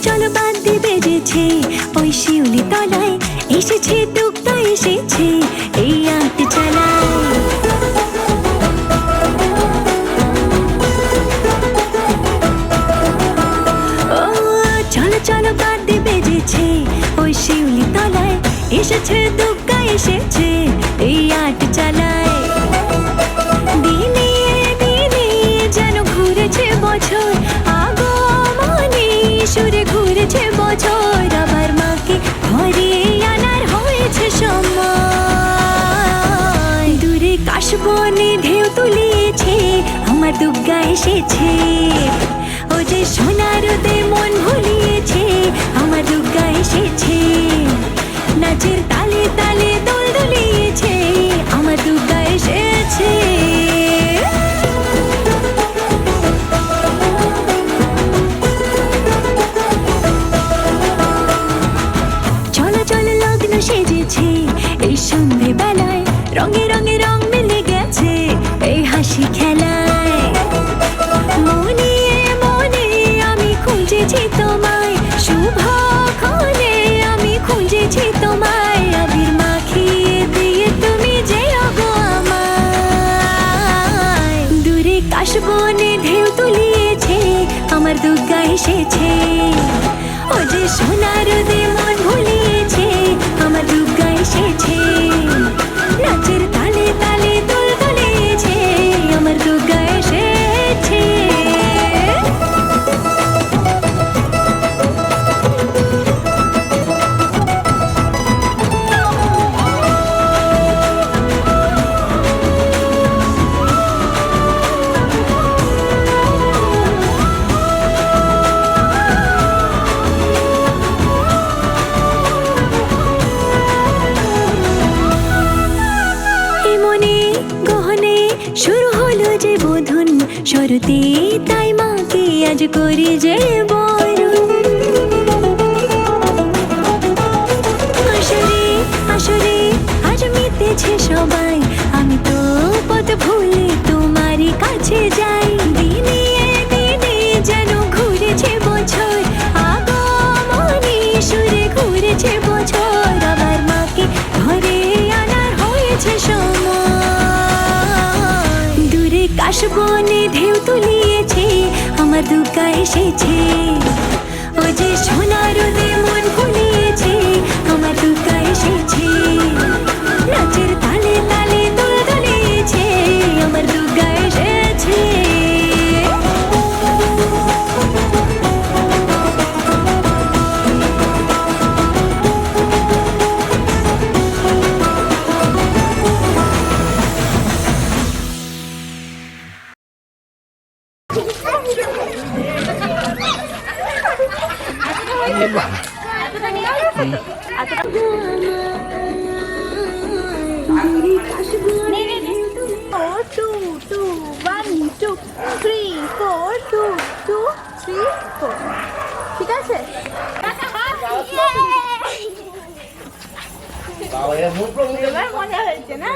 চলো বাদ্যি বেজেছে, ওই শিউলি তলায় এসেছে টুকটা এসেছে, এই আট চালায়। ও চলো চলো বাদ্যি বেজেছে, ওই শিউলি তলায় এসেছে টুকটা এসেছে, এই আট চালায়। দিনে দিনে যেন ঘুরেছে বছর, আগমনে সুরে ঘুরেছে বছর, আবার মাকে ঘরে আনার হয়েছে সময়। দূরে কাশবনে ঢেউ তুলিয়েছে, আমার দুর্গা এসেছে, ও যে সোনার রোদে মন ভুলিয়েছে, আমার দুর্গা এসেছে। নাচের তালে তালে দোল দুলিয়েছে, আমার দুর্গা এসেছে। চলো চলো লগ্ন সেজেছে, এই সন্ধে বেলায় রঙে রঙে রং মিলে গেছে, এই হাসি খেলায়। মনে মনে আমি খুঁজেছি তোমায়, শুভক্ষণে আমি খুঁজেছি তোমায়, আবির মাখিয়ে দিয়ে তুমি যেও গো আমায়। দূরে কাশবনে ঢেউ তুলিয়েছে, আমার দুর্গা এসেছে, ও যে সোনার রোদে মন ভুলিয়েছে, আমার দুর্গা এসেছে। নাচের তালে তালে দোল দুলিয়েছে, আমার দুর্গা এসেছে। শুরু হলো যে বোধন শরতে, তাই মাকে আজ করি যে বরণ। আসরে আসরে আজ মিটেছে সবাই, আমি তো পথ ভুলে তোমারই কাছে যাই। দিনে দিনে যেন ঘুরেছে বছর, আগমনে সুরে ঘুরেছে বছর, আবার মাকে ঘরে আনার হয়েছে সময়। কাশবনে ঢেউ তুলিয়েছে, আমার দুর্গা এসেছে, ও যে সোনার রোদে মন ভুলিয়েছে, আমার দুর্গা এসেছে। নাচের তালে তালে দোল দুলিয়েছে, আমার দুর্গা এসেছে। ঠিক আছে, মজা হয়েছে না?